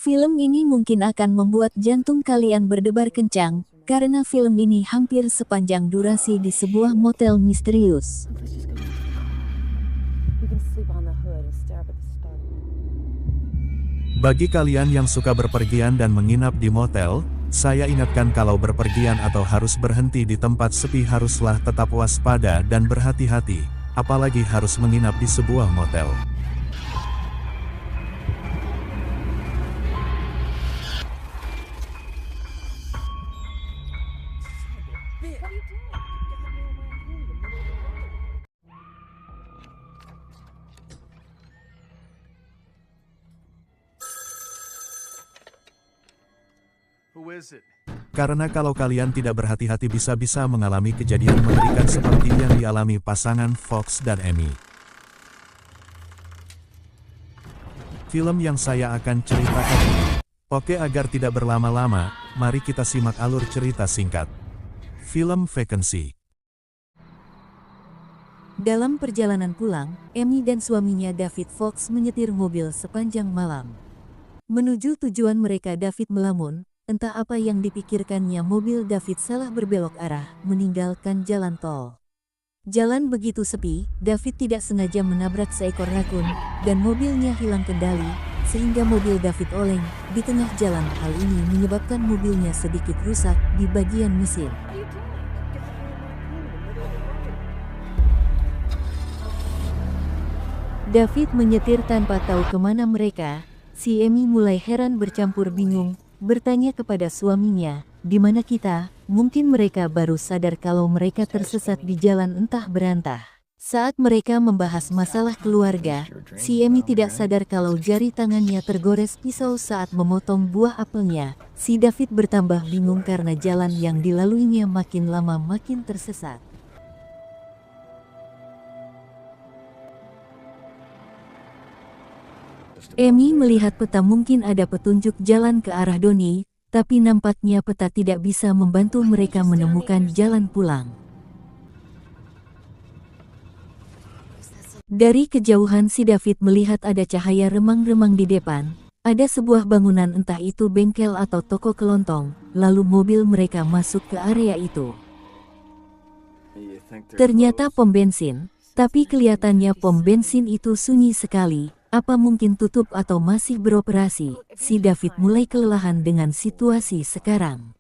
Film ini mungkin akan membuat jantung kalian berdebar kencang, karena film ini hampir sepanjang durasi di sebuah motel misterius. Bagi kalian yang suka berpergian dan menginap di motel, saya ingatkan kalau berpergian atau harus berhenti di tempat sepi haruslah tetap waspada dan berhati-hati, apalagi harus menginap di sebuah motel. Karena kalau kalian tidak berhati-hati bisa-bisa mengalami kejadian mengerikan seperti yang dialami pasangan Fox dan Amy. Film yang saya akan ceritakan ini. Oke, agar tidak berlama-lama, mari kita simak alur cerita singkat. Film Vacancy. Dalam perjalanan pulang, Amy dan suaminya David Fox menyetir mobil sepanjang malam. Menuju tujuan mereka, David melamun. Entah apa yang dipikirkannya, mobil David salah berbelok arah, meninggalkan jalan tol. Jalan begitu sepi, David tidak sengaja menabrak seekor rakun, dan mobilnya hilang kendali, sehingga mobil David oleng di tengah jalan. Hal ini menyebabkan mobilnya sedikit rusak di bagian mesin. David menyetir tanpa tahu kemana mereka. Si Amy mulai heran bercampur bingung. Bertanya kepada suaminya, "Di mana kita?" Mungkin mereka baru sadar kalau mereka tersesat di jalan entah berantah. Saat mereka membahas masalah keluarga, si Amy tidak sadar kalau jari tangannya tergores pisau saat memotong buah apelnya. Si David bertambah bingung karena jalan yang dilaluinya makin lama makin tersesat. Amy melihat peta, mungkin ada petunjuk jalan ke arah Donnie, tapi nampaknya peta tidak bisa membantu mereka menemukan jalan pulang. Dari kejauhan si David melihat ada cahaya remang-remang di depan. Ada sebuah bangunan, entah itu bengkel atau toko kelontong, lalu mobil mereka masuk ke area itu. Ternyata pom bensin, tapi kelihatannya pom bensin itu sunyi sekali. Apa mungkin tutup atau masih beroperasi? Si David mulai kelelahan dengan situasi sekarang.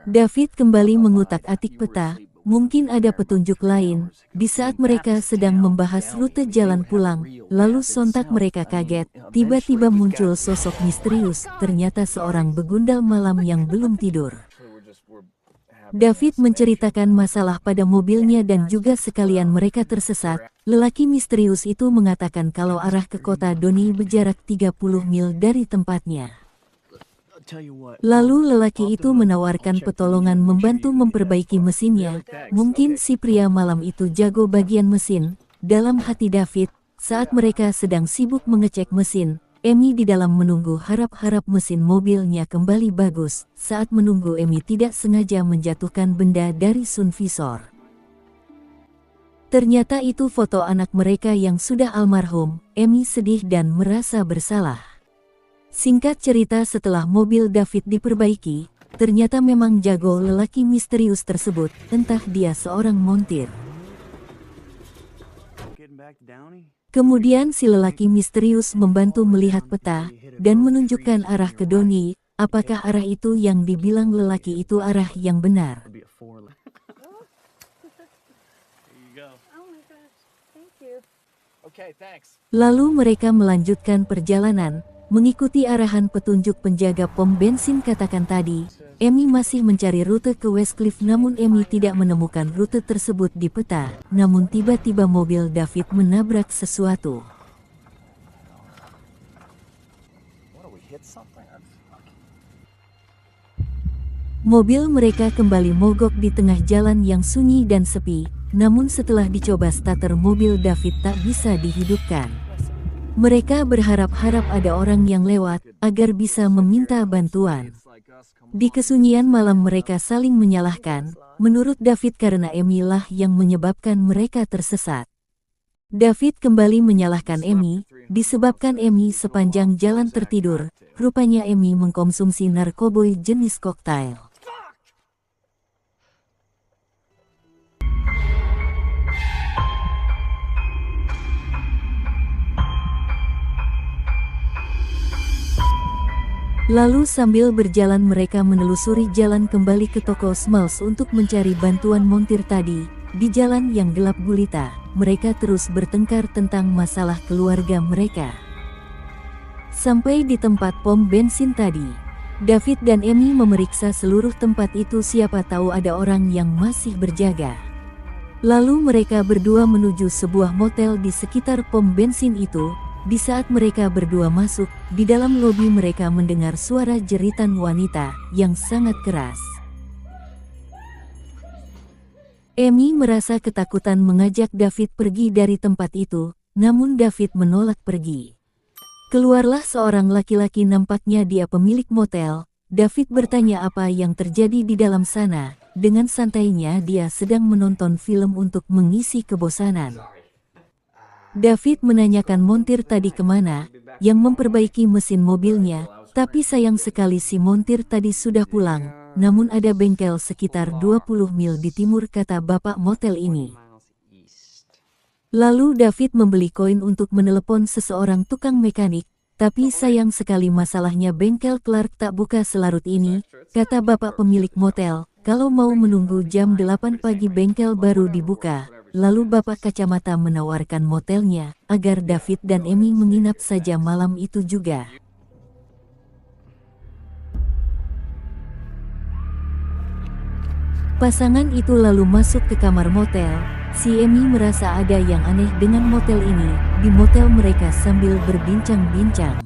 David kembali mengutak-atik peta, mungkin ada petunjuk lain. Di saat mereka sedang membahas rute jalan pulang, lalu sontak mereka kaget, tiba-tiba muncul sosok misterius, ternyata seorang begundal malam yang belum tidur. David menceritakan masalah pada mobilnya dan juga sekalian mereka tersesat. Lelaki misterius itu mengatakan kalau arah ke kota Donnie berjarak 30 mil dari tempatnya. Lalu lelaki itu menawarkan pertolongan membantu memperbaiki mesinnya. Mungkin si pria malam itu jago bagian mesin. Dalam hati David, saat mereka sedang sibuk mengecek mesin, Amy di dalam menunggu, harap-harap mesin mobilnya kembali bagus. Saat menunggu, Amy tidak sengaja menjatuhkan benda dari sun visor. Ternyata itu foto anak mereka yang sudah almarhum. Amy sedih dan merasa bersalah. Singkat cerita, setelah mobil David diperbaiki, ternyata memang jago lelaki misterius tersebut, entah dia seorang montir. Kemudian si lelaki misterius membantu melihat peta, dan menunjukkan arah ke Donnie. Apakah arah itu yang dibilang lelaki itu arah yang benar? Lalu mereka melanjutkan perjalanan, mengikuti arahan petunjuk penjaga pom bensin katakan tadi. Amy masih mencari rute ke Westcliff, namun Amy tidak menemukan rute tersebut di peta. Namun tiba-tiba mobil David menabrak sesuatu. Mobil mereka kembali mogok di tengah jalan yang sunyi dan sepi. Namun setelah dicoba starter mobil David tak bisa dihidupkan. Mereka berharap-harap ada orang yang lewat agar bisa meminta bantuan. Di kesunyian malam mereka saling menyalahkan. Menurut David karena Amy lah yang menyebabkan mereka tersesat. David kembali menyalahkan Amy, disebabkan Amy sepanjang jalan tertidur. Rupanya Amy mengkonsumsi narkoboy jenis koktail. Lalu sambil berjalan mereka menelusuri jalan kembali ke toko Smalls untuk mencari bantuan montir tadi. Di jalan yang gelap gulita, mereka terus bertengkar tentang masalah keluarga mereka. Sampai di tempat pom bensin tadi, David dan Amy memeriksa seluruh tempat itu, siapa tahu ada orang yang masih berjaga. Lalu mereka berdua menuju sebuah motel di sekitar pom bensin itu. Di saat mereka berdua masuk, di dalam lobi mereka mendengar suara jeritan wanita yang sangat keras. Amy merasa ketakutan mengajak David pergi dari tempat itu, namun David menolak pergi. Keluarlah seorang laki-laki, nampaknya dia pemilik motel. David bertanya apa yang terjadi di dalam sana. Dengan santainya dia sedang menonton film untuk mengisi kebosanan. David menanyakan montir tadi kemana, yang memperbaiki mesin mobilnya, tapi sayang sekali si montir tadi sudah pulang, namun ada bengkel sekitar 20 mil di timur, kata bapak motel ini. Lalu David membeli koin untuk menelepon seseorang tukang mekanik, tapi sayang sekali masalahnya bengkel Clark tak buka selarut ini, kata bapak pemilik motel, kalau mau menunggu jam 8 pagi bengkel baru dibuka. Lalu bapak kacamata menawarkan motelnya, agar David dan Amy menginap saja malam itu juga. Pasangan itu lalu masuk ke kamar motel. Si Amy merasa ada yang aneh dengan motel ini. Di motel mereka sambil berbincang-bincang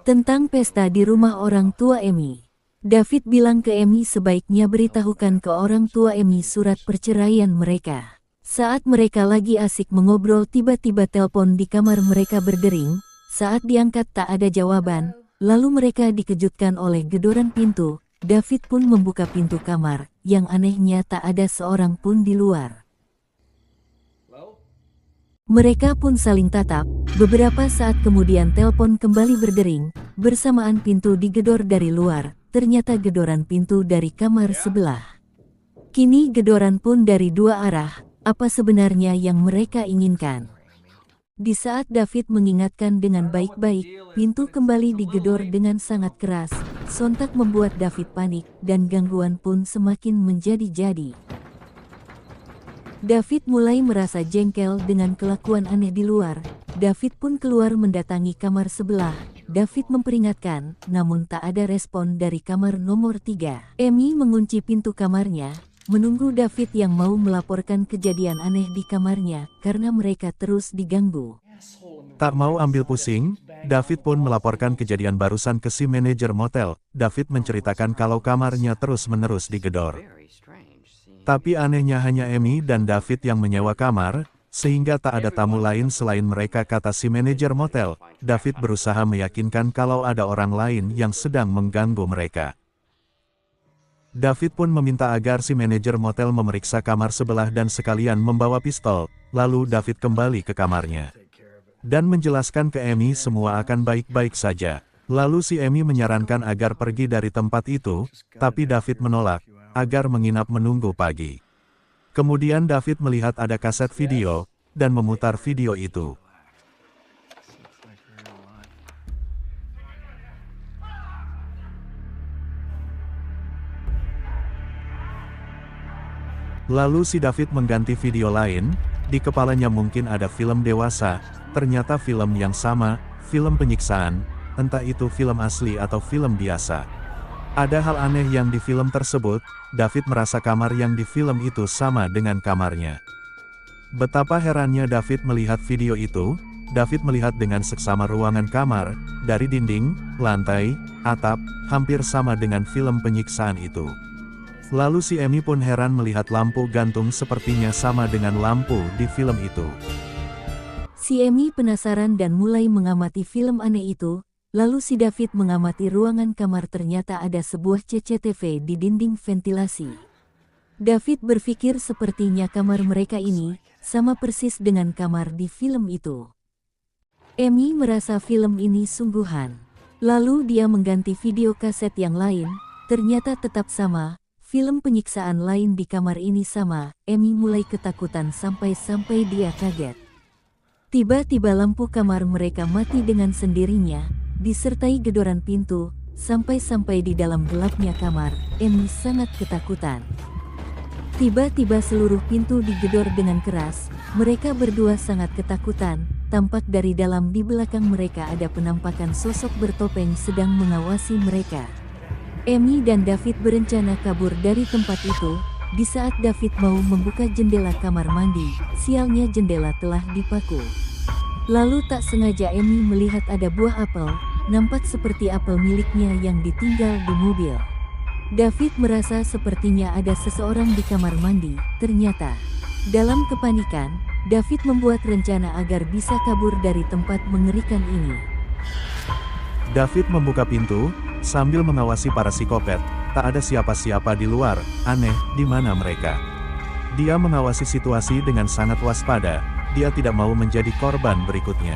tentang pesta di rumah orang tua Amy. David bilang ke Amy sebaiknya beritahukan ke orang tua Amy surat perceraian mereka. Saat mereka lagi asik mengobrol, tiba-tiba telepon di kamar mereka berdering. Saat diangkat tak ada jawaban, lalu mereka dikejutkan oleh gedoran pintu. David pun membuka pintu kamar, yang anehnya tak ada seorang pun di luar. Mereka pun saling tatap. Beberapa saat kemudian telepon kembali berdering, bersamaan pintu digedor dari luar. Ternyata gedoran pintu dari kamar sebelah. Kini gedoran pun dari dua arah. Apa sebenarnya yang mereka inginkan? Di saat David mengingatkan dengan baik-baik, pintu kembali digedor dengan sangat keras. Sontak membuat David panik, dan gangguan pun semakin menjadi-jadi. David mulai merasa jengkel dengan kelakuan aneh di luar. David pun keluar mendatangi kamar sebelah. David memperingatkan, namun tak ada respon dari kamar nomor 3. Amy mengunci pintu kamarnya, menunggu David yang mau melaporkan kejadian aneh di kamarnya, karena mereka terus diganggu. Tak mau ambil pusing, David pun melaporkan kejadian barusan ke si manajer motel. David menceritakan kalau kamarnya terus-menerus digedor. Tapi anehnya hanya Amy dan David yang menyewa kamar, sehingga tak ada tamu lain selain mereka, kata si manajer motel. David berusaha meyakinkan kalau ada orang lain yang sedang mengganggu mereka. David pun meminta agar si manajer motel memeriksa kamar sebelah dan sekalian membawa pistol. Lalu David kembali ke kamarnya dan menjelaskan ke Amy semua akan baik-baik saja. Lalu si Amy menyarankan agar pergi dari tempat itu, tapi David menolak, agar menginap menunggu pagi. Kemudian David melihat ada kaset video, dan memutar video itu. Lalu si David mengganti video lain, di kepalanya mungkin ada film dewasa, ternyata film yang sama, film penyiksaan, entah itu film asli atau film biasa. Ada hal aneh yang di film tersebut. David merasa kamar yang di film itu sama dengan kamarnya. Betapa herannya David melihat video itu. David melihat dengan seksama ruangan kamar, dari dinding, lantai, atap, hampir sama dengan film penyiksaan itu. Lalu si Amy pun heran melihat lampu gantung sepertinya sama dengan lampu di film itu. Si Amy penasaran dan mulai mengamati film aneh itu. Lalu si David mengamati ruangan kamar, ternyata ada sebuah CCTV di dinding ventilasi. David berpikir sepertinya kamar mereka ini sama persis dengan kamar di film itu. Amy merasa film ini sungguhan. Lalu dia mengganti video kaset yang lain, ternyata tetap sama, film penyiksaan lain di kamar ini sama. Amy mulai ketakutan sampai-sampai dia kaget. Tiba-tiba lampu kamar mereka mati dengan sendirinya, disertai gedoran pintu, sampai-sampai di dalam gelapnya kamar, Amy sangat ketakutan. Tiba-tiba seluruh pintu digedor dengan keras, mereka berdua sangat ketakutan, tampak dari dalam di belakang mereka ada penampakan sosok bertopeng sedang mengawasi mereka. Amy dan David berencana kabur dari tempat itu. Di saat David mau membuka jendela kamar mandi, sialnya jendela telah dipaku. Lalu tak sengaja Amy melihat ada buah apel, nampak seperti apel miliknya yang ditinggal di mobil. David merasa sepertinya ada seseorang di kamar mandi. Ternyata, dalam kepanikan, David membuat rencana agar bisa kabur dari tempat mengerikan ini. David membuka pintu, sambil mengawasi para psikopat. Tak ada siapa-siapa di luar. Aneh, di mana mereka? Dia mengawasi situasi dengan sangat waspada. Dia tidak mau menjadi korban berikutnya.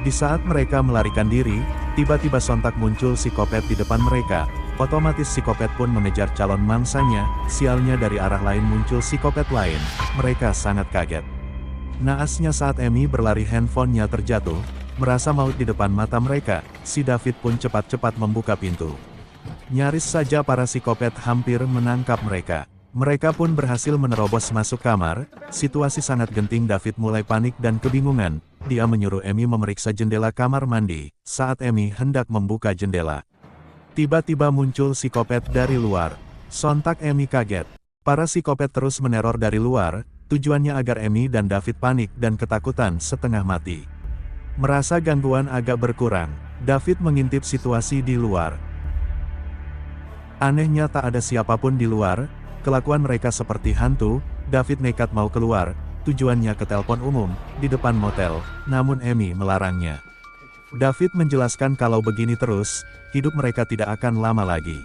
Di saat mereka melarikan diri, tiba-tiba sontak muncul psikopat di depan mereka. Otomatis psikopat pun mengejar calon mangsanya. Sialnya dari arah lain muncul psikopat lain. Mereka sangat kaget. Naasnya saat Amy berlari, handphonenya terjatuh. Merasa maut di depan mata mereka, si David pun cepat-cepat membuka pintu. Nyaris saja para psikopat hampir menangkap mereka. Mereka pun berhasil menerobos masuk kamar. Situasi sangat genting. David mulai panik dan kebingungan. Dia menyuruh Amy memeriksa jendela kamar mandi. Saat Amy hendak membuka jendela, tiba-tiba muncul psikopat dari luar. Sontak Amy kaget. Para psikopat terus meneror dari luar, tujuannya agar Amy dan David panik dan ketakutan setengah mati. Merasa gangguan agak berkurang, David mengintip situasi di luar. Anehnya tak ada siapapun di luar, kelakuan mereka seperti hantu. David nekat mau keluar, tujuannya ke telepon umum, di depan motel, namun Amy melarangnya. David menjelaskan kalau begini terus, hidup mereka tidak akan lama lagi.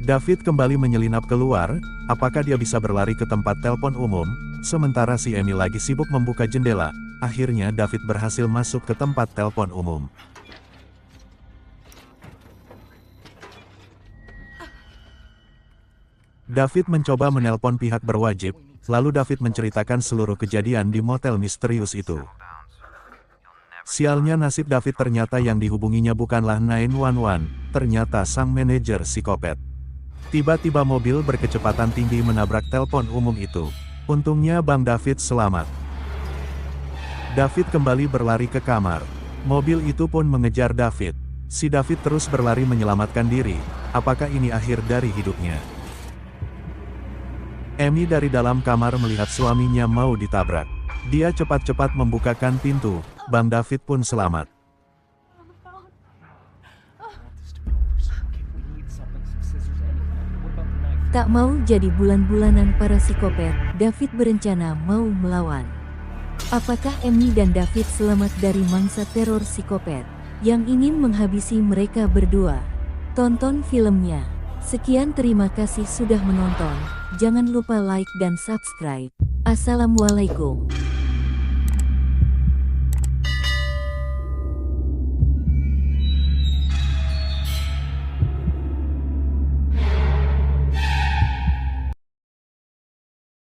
David kembali menyelinap keluar, apakah dia bisa berlari ke tempat telepon umum, sementara si Amy lagi sibuk membuka jendela. Akhirnya David berhasil masuk ke tempat telepon umum. David mencoba menelpon pihak berwajib, lalu David menceritakan seluruh kejadian di motel misterius itu. Sialnya nasib David, ternyata yang dihubunginya bukanlah 911, ternyata sang manajer psikopat. Tiba-tiba mobil berkecepatan tinggi menabrak telepon umum itu. Untungnya Bang David selamat. David kembali berlari ke kamar. Mobil itu pun mengejar David. Si David terus berlari menyelamatkan diri. Apakah ini akhir dari hidupnya? Amy dari dalam kamar melihat suaminya mau ditabrak. Dia cepat-cepat membukakan pintu. Bang David pun selamat. Tak mau jadi bulan-bulanan para psikopat, David berencana mau melawan. Apakah Amy dan David selamat dari mangsa teror psikopat yang ingin menghabisi mereka berdua? Tonton filmnya. Sekian, terima kasih sudah menonton. Jangan lupa like dan subscribe. Assalamualaikum.